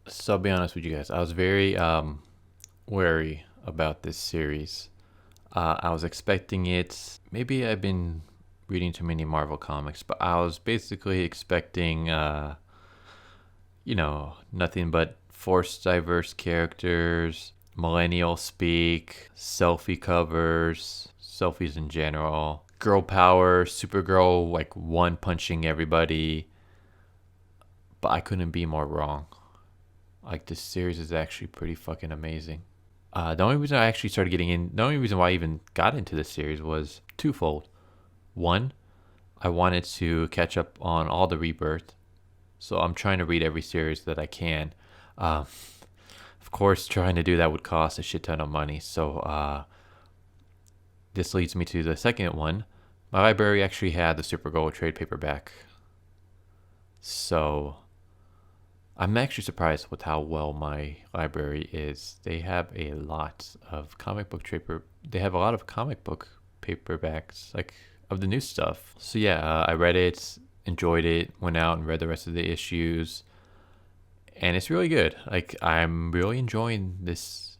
So I'll be honest with you guys. I was very wary about this series. I was expecting it. Maybe I've been reading too many Marvel comics, but I was basically expecting, nothing but forced diverse characters, millennial speak, selfie covers, selfies in general, girl power, Supergirl like one punching everybody. But I couldn't be more wrong. Like this series is actually pretty fucking amazing. The only reason I actually started getting in, the only reason why I even got into this series was twofold. One, I wanted to catch up on all the Rebirth, so I'm trying to read every series that I can. Um, of course, trying to do that would cost a shit ton of money, so this leads me to the second one. My library actually had the Supergirl trade paperback, so I'm actually surprised with how well my library is. They have a lot of comic book paper. They have a lot of comic book paperbacks, like of the new stuff. So yeah, I read it, enjoyed it, went out and read the rest of the issues, and it's really good. Like I'm really enjoying this.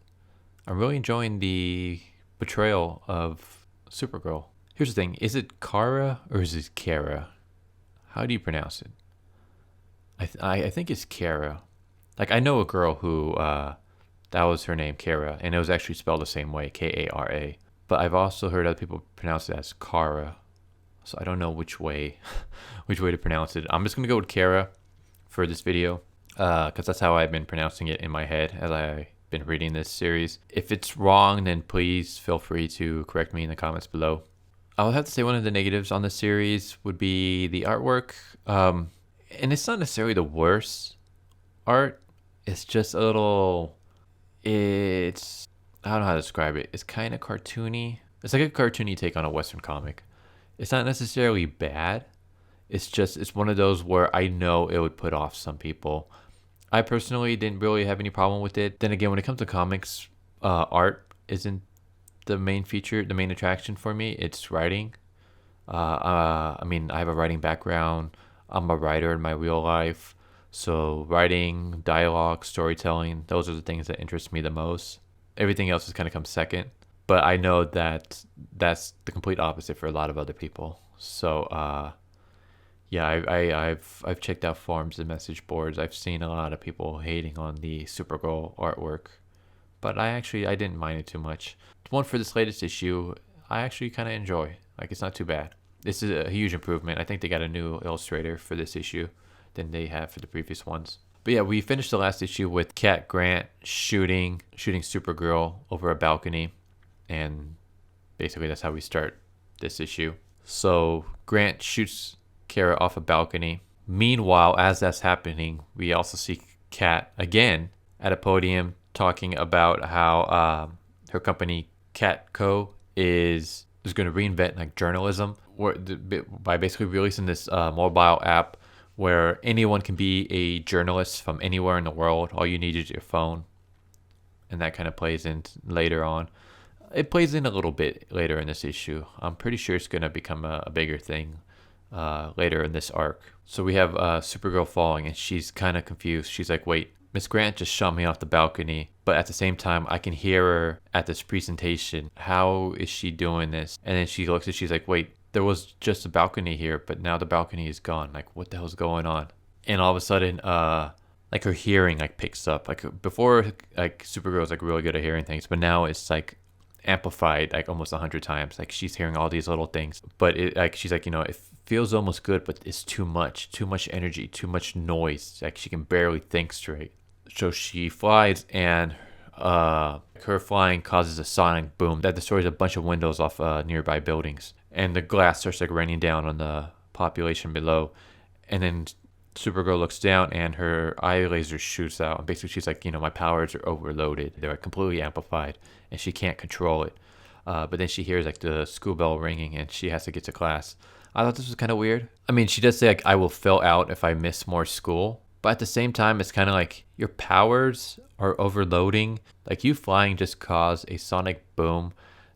I'm really enjoying the portrayal of Supergirl. Here's the thing: is it Kara or is it Kara? How do you pronounce it? I think it's Kara. Like I know a girl who that was her name, Kara, and it was actually spelled the same way, Kara. But I've also heard other people pronounce it as Kara, so I don't know which way, which way to pronounce it. I'm just gonna go with Kara for this video, because that's how I've been pronouncing it in my head as I've been reading this series. If it's wrong, then please feel free to correct me in the comments below. I would have to say one of the negatives on the series would be the artwork. And it's not necessarily the worst art. It's just a little. It's I don't know how to describe it. It's kind of cartoony. It's like a cartoony take on a Western comic. It's not necessarily bad. It's one of those where I know it would put off some people. I personally didn't really have any problem with it. Then again, when it comes to comics, art isn't the main feature, the main attraction for me. It's writing. I mean, I have a writing background. I'm a writer in my real life. So, writing, dialogue, storytelling, those are the things that interest me the most. Everything else just kind of comes second. But I know that that's the complete opposite for a lot of other people. So, yeah, I've checked out forums and message boards. I've seen a lot of people hating on the Supergirl artwork, but I didn't mind it too much. The one for this latest issue, I actually kind of enjoy. Like it's not too bad. This is a huge improvement. I think they got a new illustrator for this issue than they have for the previous ones. But yeah, we finished the last issue with Cat Grant shooting Supergirl over a balcony, and basically that's how we start this issue. So Grant shoots Kara off a balcony. Meanwhile, as that's happening, we also see Cat again at a podium talking about how her company Catco is going to reinvent like journalism by basically releasing this mobile app where anyone can be a journalist from anywhere in the world. All you need is your phone, and that kind of plays in later on. It plays in a little bit later in this issue. I'm pretty sure it's going to become a bigger thing later in this arc. So we have Supergirl falling, and she's kind of confused. She's like, wait, Miss Grant just shot me off the balcony, but at the same time, I can hear her at this presentation. How is she doing this? And then she looks and she's like, wait, there was just a balcony here, but now the balcony is gone. Like, what the hell's going on? And all of a sudden, like her hearing like picks up. Like before, like Supergirl was like really good at hearing things, but now it's like amplified like almost 100 times. Like she's hearing all these little things, but it like she's like, it feels almost good, but it's too much energy, too much noise. Like she can barely think straight. So she flies, and her flying causes a sonic boom that destroys a bunch of windows off nearby buildings, and the glass starts like raining down on the population below. And then Supergirl looks down, and her eye laser shoots out. And basically, she's like, my powers are overloaded. They're completely amplified, and she can't control it. But then she hears like the school bell ringing, and she has to get to class. I thought this was kind of weird. I mean, she does say like, I will fail out if I miss more school. But at the same time, it's kind of like your powers are overloading. Like you flying just caused a sonic boom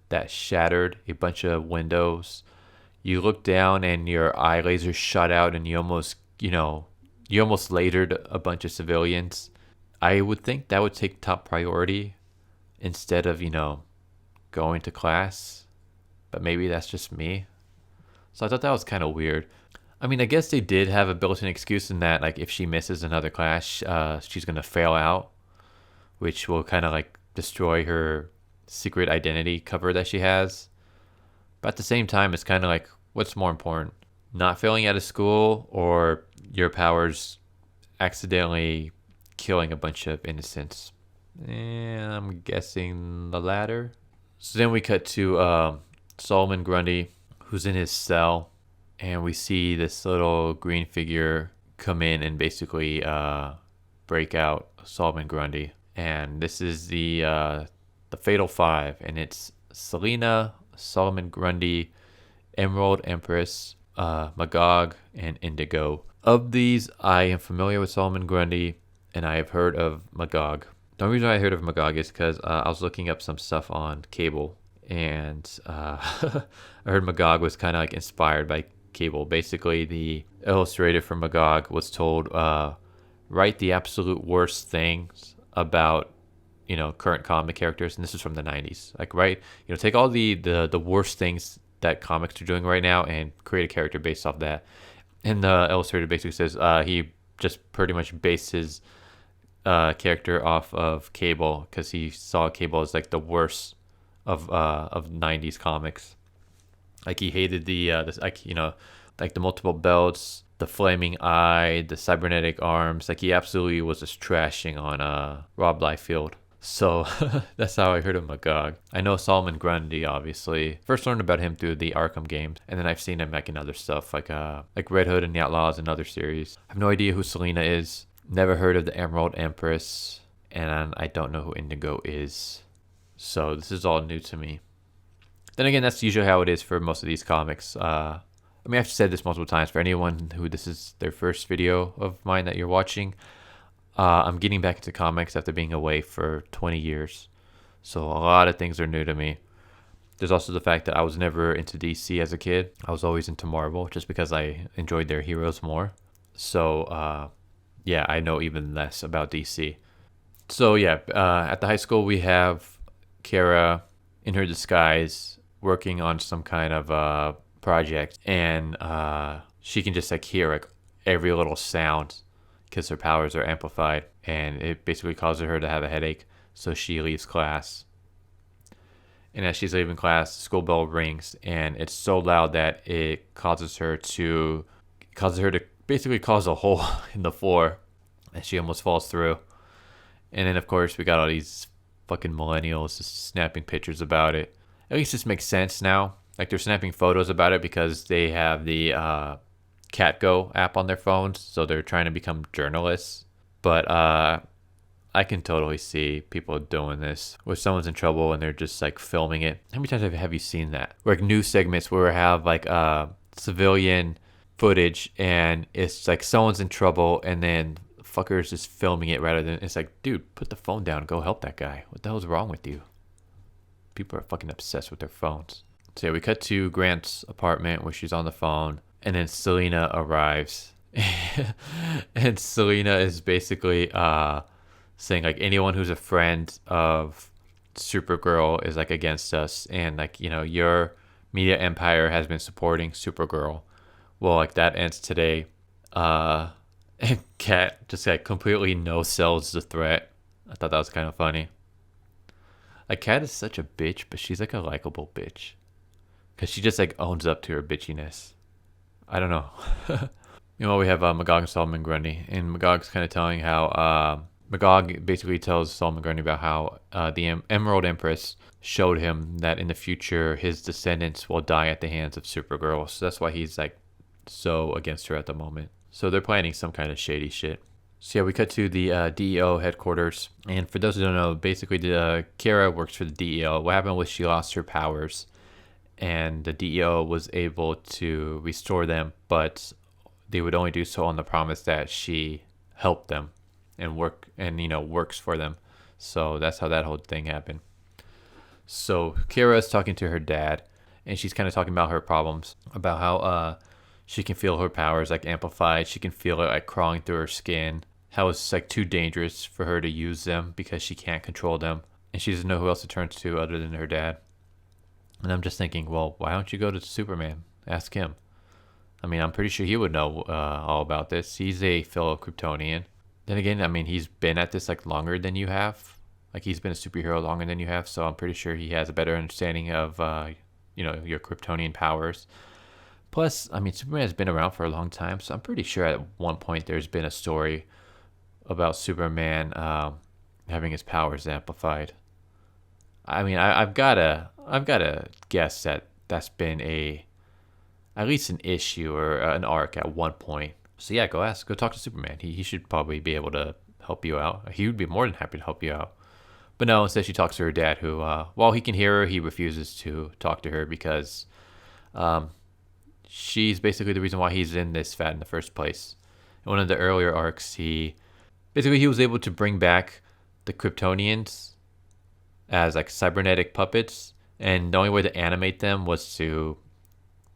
that shattered a bunch of windows. You look down and your eye laser shot out, and you almost lasered a bunch of civilians. I would think that would take top priority instead of, going to class. But maybe that's just me. So I thought that was kind of weird. I mean, I guess they did have a built-in excuse in that, like, if she misses another class, she's gonna fail out, which will kind of like destroy her secret identity cover that she has. But at the same time, it's kind of like, what's more important, not failing out of school or your powers accidentally killing a bunch of innocents? And I'm guessing the latter. So then we cut to Solomon Grundy, who's in his cell, and we see this little green figure come in and basically break out Solomon Grundy. And this is the Fatal Five, and it's Selena, Solomon Grundy, Emerald Empress, Magog, and Indigo. Of these, I am familiar with Solomon Grundy, and I have heard of Magog. The only reason I heard of Magog is because I was looking up some stuff on Cable, and I heard Magog was kind of like inspired by Cable. Basically, the illustrator for Magog was told, write the absolute worst things about, current comic characters, and this is from the 90s. Like, right, take all the worst things that comics are doing right now and create a character based off that. And the illustrator basically says he just pretty much based his character off of Cable because he saw Cable as like the worst of 90s comics. Like, he hated the like the multiple belts, the flaming eye, the cybernetic arms. Like, he absolutely was just trashing on Rob Liefeld. So that's how I heard of Magog. I know Solomon Grundy, obviously. First learned about him through the Arkham games, and then I've seen him like in other stuff, like Red Hood and the Outlaws and other series. I have no idea who Selena is. Never heard of the Emerald Empress, and I don't know who Indigo is. So this is all new to me. Then again, that's usually how it is for most of these comics. I mean, I've said this multiple times. For anyone who this is their first video of mine that you're watching, I'm getting back into comics after being away for 20 years. So a lot of things are new to me. There's also the fact that I was never into DC as a kid. I was always into Marvel just because I enjoyed their heroes more. So, yeah, I know even less about DC. So, yeah, at the high school, we have Kara in her disguise working on some kind of project. And she can just like hear like every little sound because her powers are amplified, and it basically causes her to have a headache. So she leaves class, and as she's leaving class, the school bell rings, and it's so loud that it causes her to basically cause a hole in the floor, and she almost falls through. And then of course we got all these fucking millennials just snapping pictures about it. At least this makes sense now. Like, they're snapping photos about it because they have the Catco app on their phones, so they're trying to become journalists. But I can totally see people doing this where someone's in trouble and they're just like filming it. How many times have you seen that? Like news segments where we have like civilian footage and it's like someone's in trouble and then fuckers just filming it rather than, it's like, dude, put the phone down, go help that guy. What the hell's wrong with you? People are fucking obsessed with their phones. So yeah, we cut to Grant's apartment where she's on the phone, and then Selena arrives. And Selena is basically saying like, anyone who's a friend of Supergirl is like against us, and like, your media empire has been supporting Supergirl. Well, like, that ends today. And Kat just like completely no sells the threat. I thought that was kind of funny. Like, Kat is such a bitch, but she's like a likable bitch. Because she just like owns up to her bitchiness. I don't know. We have Magog and Solomon Grundy. And Magog's kind of telling how... Magog basically tells Solomon Grundy about how the Emerald Empress showed him that in the future his descendants will die at the hands of Supergirl. So that's why he's like so against her at the moment. So they're planning some kind of shady shit. So yeah, we cut to the DEO headquarters. And for those who don't know, basically Kara works for the DEO. What happened was she lost her powers, and the DEO was able to restore them, but they would only do so on the promise that she helped them and works for them. So that's how that whole thing happened. So Kara is talking to her dad, and she's kind of talking about her problems, about how she can feel her powers like amplified. She can feel it like crawling through her skin, how it's like too dangerous for her to use them because she can't control them, and she doesn't know who else to turn to other than her dad. And I'm just thinking, well, why don't you go to Superman? Ask him. I mean, I'm pretty sure he would know all about this. He's a fellow Kryptonian. Then again, I mean, he's been at this like longer than you have. Like he's been a superhero longer than you have, so I'm pretty sure he has a better understanding of, your Kryptonian powers. Plus, I mean, Superman has been around for a long time, so I'm pretty sure at one point there's been a story about Superman having his powers amplified. I mean, I've gotta guess that that's been at least an issue or an arc at one point. So yeah, go talk to Superman. He should probably be able to help you out. He would be more than happy to help you out. But no, instead she talks to her dad, who, while he can hear her, he refuses to talk to her because um, she's basically the reason why he's in this fat in the first place. In one of the earlier arcs, he was able to bring back the Kryptonians as like cybernetic puppets, and the only way to animate them was to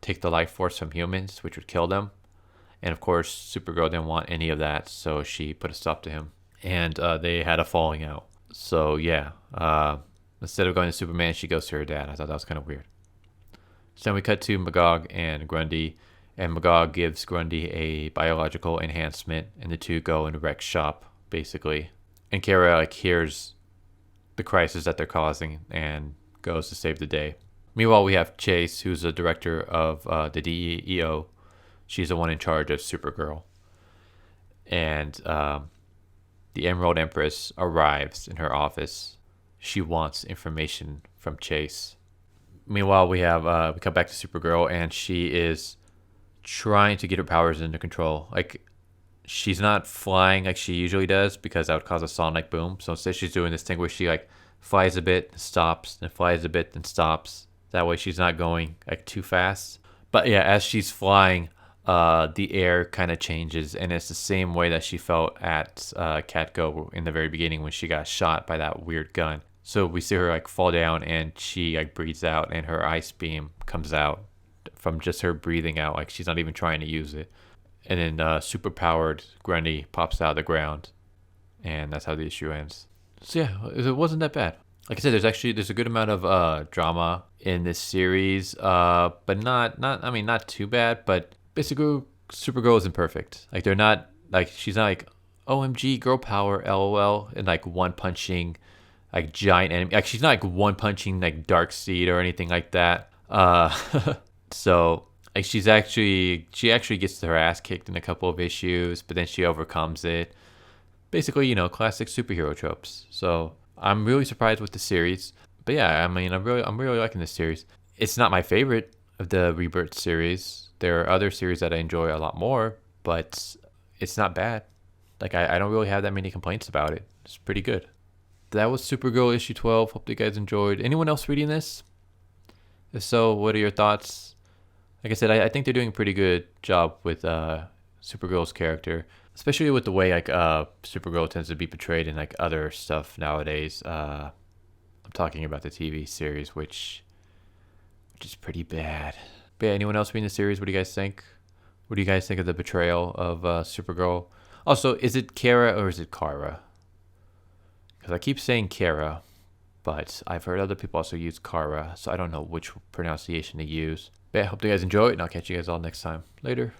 take the life force from humans, which would kill them. And of course, Supergirl didn't want any of that, so she put a stop to him, and they had a falling out. So yeah, instead of going to Superman, she goes to her dad. I thought that was kind of weird. So then we cut to Magog and Grundy, and Magog gives Grundy a biological enhancement, and the two go in Rex's shop, basically. And Kara like hears the crisis that they're causing and goes to save the day. Meanwhile, we have Chase, who's the director of the DEO. She's the one in charge of Supergirl. And the Emerald Empress arrives in her office. She wants information from Chase. Meanwhile, we come back to Supergirl, and she is trying to get her powers under control. Like, she's not flying like she usually does because that would cause a sonic boom. So instead, she's doing this thing where she like flies a bit, stops, then flies a bit, then stops. That way, she's not going like too fast. But yeah, as she's flying, the air kind of changes, and it's the same way that she felt at Catco in the very beginning when she got shot by that weird gun. So we see her like fall down, and she like breathes out, and her ice beam comes out from just her breathing out, like she's not even trying to use it. And then super powered Grundy pops out of the ground, and that's how the issue ends. So yeah, it wasn't that bad. Like I said, there's a good amount of drama in this series, but not too bad. But basically, Supergirl isn't perfect. Like they're not like she's not like OMG girl power LOL and like one punching like giant enemy. Like she's not like one punching like Darkseid or anything like that. So like she actually gets her ass kicked in a couple of issues, but then she overcomes it. Basically, classic superhero tropes. So I'm really surprised with the series. But yeah, I mean, I'm really liking this series. It's not my favorite of the Rebirth series. There are other series that I enjoy a lot more, but it's not bad. Like I don't really have that many complaints about it. It's pretty good. That was Supergirl issue 12. Hope you guys enjoyed. Anyone else reading this? If so, what are your thoughts? Like I said, I think they're doing a pretty good job with Supergirl's character, especially with the way like Supergirl tends to be portrayed in like other stuff nowadays. I'm talking about the TV series, which is pretty bad. But yeah, anyone else reading the series? What do you guys think? What do you guys think of the portrayal of Supergirl? Also, is it Kara or is it Kara? Because I keep saying Kara, but I've heard other people also use Kara, so I don't know which pronunciation to use. But yeah, hope you guys enjoy it, and I'll catch you guys all next time. Later.